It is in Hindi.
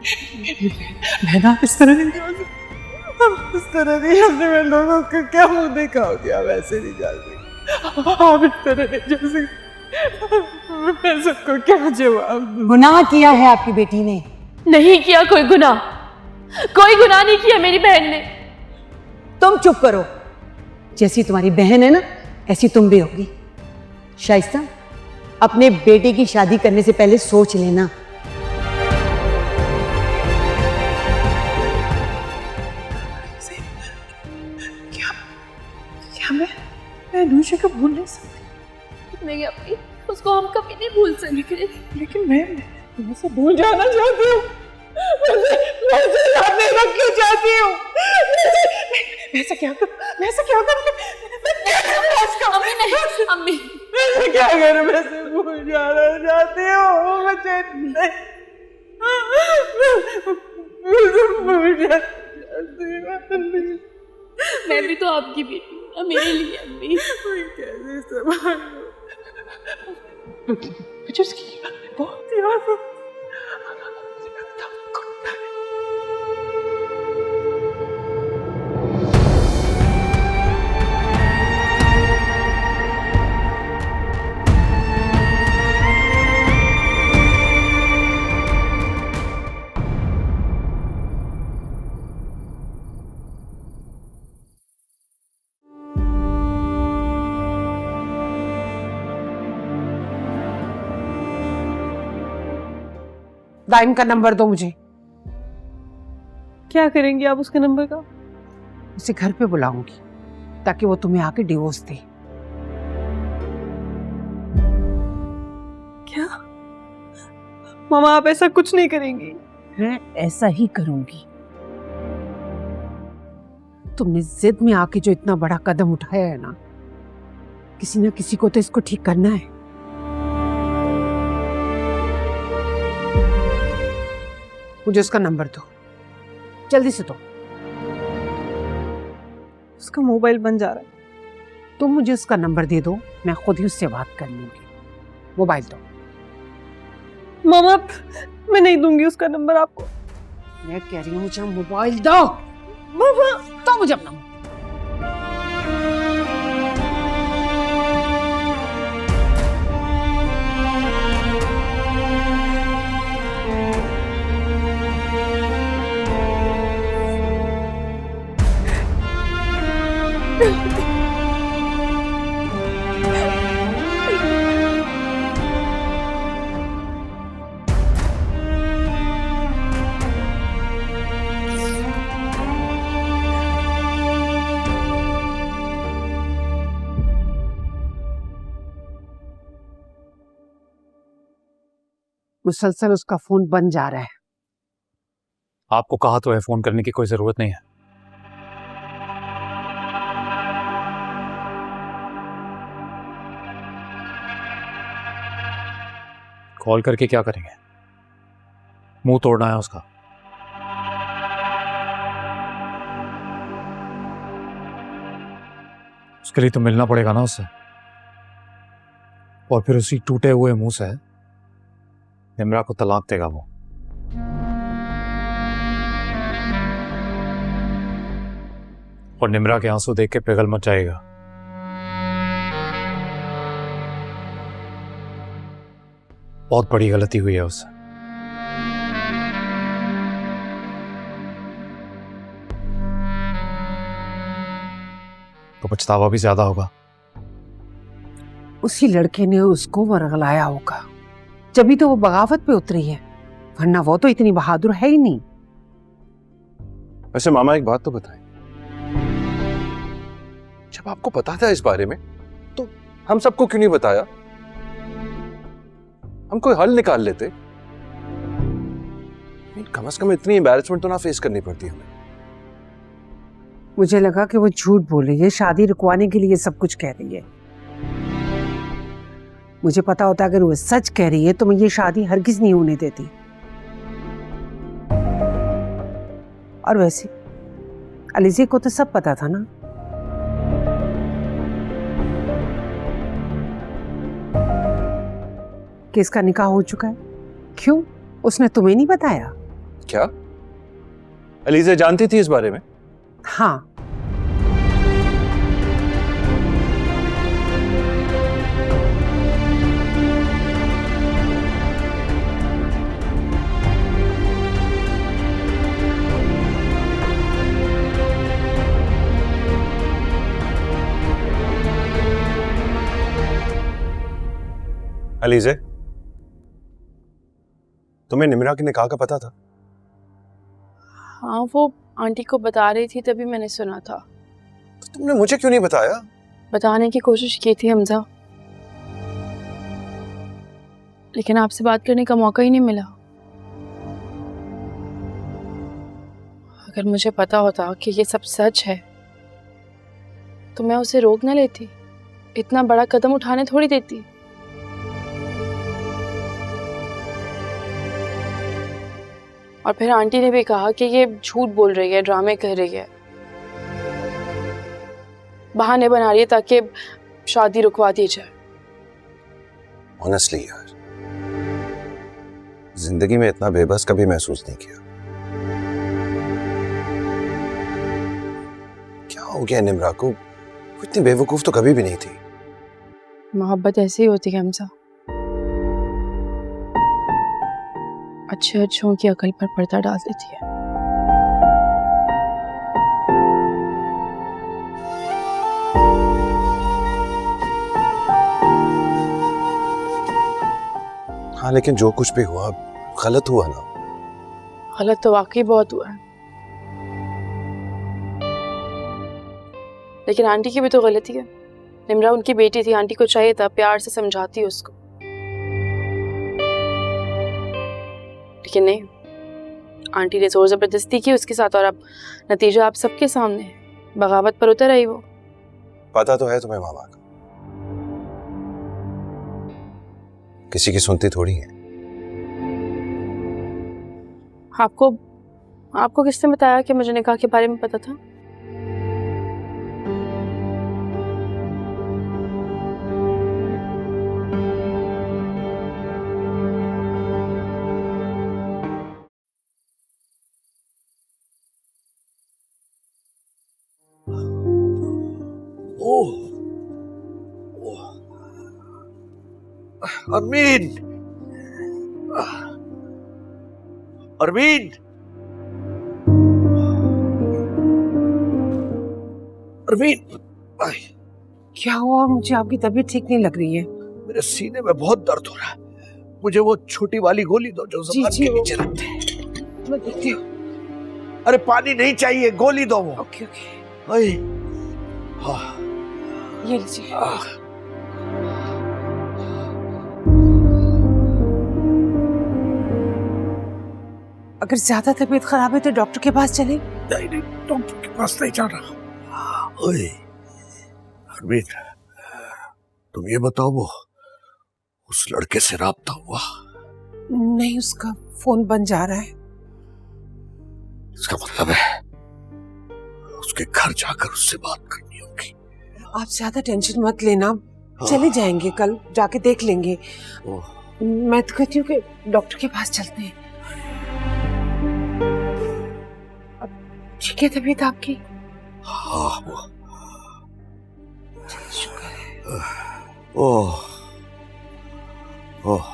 मैं ना इस तरह नहीं जा सकती, इस तरह नहीं जा सकती। मैं लोगों को क्या मुंह दिखाऊंगी? आप ऐसे नहीं जा सकती, आप इस तरह नहीं जा सकती। मैं सबको क्या जवाब दूं? गुनाह किया है आपकी बेटी ने। नहीं किया कोई गुनाह, कोई गुनाह नहीं किया मेरी बहन ने। तुम चुप करो। जैसी तुम्हारी बहन है ना, ऐसी तुम भी होगी। शाइस्ता, अपने बेटे की शादी करने से पहले सोच लेना। क्या मैं अनुषा को भूल नहीं सकती? नहीं अम्मी, उसको हम कभी नहीं भूल सकेंगे। लेकिन मैं उसे भूल जाना चाहती हूँ। वैसे याद नहीं रखना चाहती हूँ। मैं ऐसा क्या करूँ? मैं ऐसा क्या करूँ? मैं क्या करूँ उसका? अम्मी नहीं, अम्मी मैं क्या करूँ? मैं उसे भूल जाना चाहती हूँ। मुझे नहीं, भूल जाना चाहती हूँ। मैं भी तो आपकी बेटी हूँ ना, मेरे लिए अम्मी। मैं कैसे संभालूं? मुझे उसकी बहुत याद है। दाइम का नंबर दो मुझे। क्या करेंगी आप उसके नंबर का? उसे घर पे बुलाऊंगी ताकि वो तुम्हें आके डिवोर्स दे। क्या मामा, आप ऐसा कुछ नहीं करेंगी? मैं ऐसा ही करूंगी। तुमने जिद में आके जो इतना बड़ा कदम उठाया है ना, किसी ना किसी को तो इसको ठीक करना है। मुझे उसका नंबर दो, जल्दी से दो। उसका मोबाइल बंद जा रहा है। तुम मुझे उसका नंबर दे दो, मैं खुद ही उससे बात कर लूंगी। मोबाइल दो। मामा, मैं नहीं दूंगी उसका नंबर आपको। मैं कह रही हूँ मुझे मोबाइल दो। मामा, तो मुझे अपना मुसलसल उसका फोन बंद जा रहा है। आपको कहा तो है, फोन करने की कोई जरूरत नहीं है। कॉल करके क्या करेंगे? मुंह तोड़ना है उसका। उसके लिए तो मिलना पड़ेगा ना उससे, और फिर उसी टूटे हुए मुंह से निम्रा को तलाक देगा वो। और निम्रा के आंसू देख के पिघल मच जाएगा। बहुत बड़ी गलती हुई है उससे। तो पछतावा भी ज्यादा होगा। उसी लड़के ने उसको वरगलाया होगा, जभी तो वो बगावत पे उतरी है, वरना वो तो इतनी बहादुर है ही नहीं। वैसे मामा एक बात तो बताएं, जब आपको पता था इस बारे में तो हम सबको क्यों नहीं बताया? हम कोई हल निकाल लेते। कम से कम इतनी एम्बैरेसमेंट तो ना फेस करनी पड़ती हमें। मुझे लगा कि वो झूठ बोल रही है, शादी रुकवाने के लिए सब कुछ कह रही है। मुझे पता होता अगर वो सच कह रही है तो मैं ये शादी हरगिज नहीं होने देती। और वैसे अलीज़े को तो सब पता था ना। कि इसका निकाह हो चुका है। क्यों उसने तुम्हें नहीं बताया? क्या अलीज़ा जानती थी इस बारे में? हाँ, अलीज़ा, तुम्हें निम्रा के निकाह का पता था? हाँ, वो आंटी को बता रही थी तभी मैंने सुना था। तो तुमने मुझे क्यों नहीं बताया? बताने की कोशिश की थी हमजा, लेकिन आपसे बात करने का मौका ही नहीं मिला। अगर मुझे पता होता कि ये सब सच है तो मैं उसे रोक न लेती, इतना बड़ा कदम उठाने थोड़ी देती। और फिर आंटी ने भी कहा कि ये झूठ बोल रही है, ड्रामे कर रही है, बहाने बना रही है ताकि शादी रुकवा दी जाए। ऑनेस्टली यार, जिंदगी में इतना बेबस कभी महसूस नहीं किया। क्या हो गया निम्रा को? वो इतनी बेवकूफ तो कभी भी नहीं थी। मोहब्बत ऐसी ही होती है हमजा, अच्छे अच्छों की अकल पर पर्दा डाल देती है। हाँ, लेकिन जो कुछ भी हुआ गलत हुआ ना। गलत तो वाकई बहुत हुआ है, लेकिन आंटी की भी तो गलती है। निम्रा उनकी बेटी थी, आंटी को चाहिए था प्यार से समझाती उसको, लेकिन नहीं, आंटी ने जोर जबरदस्ती की उसके साथ और अब नतीजा आप सबके सामने है। बगावत पर उतर आई वो। पता तो है तुम्हें मामा का, किसी की सुनती थोड़ी है। आपको किसने बताया कि मुझे निकाह के बारे में पता था? अरमीन, अरमीन, अरमीन, क्या हुआ? मुझे आपकी तबीयत ठीक नहीं लग रही है। मेरे सीने में बहुत दर्द हो रहा है। मुझे वो छोटी वाली गोली दो जो ज़बान के नीचे रखते हैं। मैं देखती हूँ। अरे पानी नहीं चाहिए, गोली दो वो। ओके ओके, ओए, हाँ, ये लीजिए। अगर ज्यादा तबीयत खराब है तो डॉक्टर के पास चलें। नहीं नहीं, डॉक्टर के पास नहीं जाना। ओए, अरमीन, तुम ये बताओ वो उस लड़के से राब्ता हुआ? नहीं, उसका फोन बंद जा रहा है। इसका मतलब है उसके घर जाकर उससे बात करनी होगी। आप ज्यादा टेंशन मत लेना, चले जाएंगे, कल जाके देख लेंगे। मैं तो कहती हूँ कि डॉक्टर के पास चलते हैं। अब ठीक है तबीयत आपकी? हाँ, वो शुक्र है। ओह ओह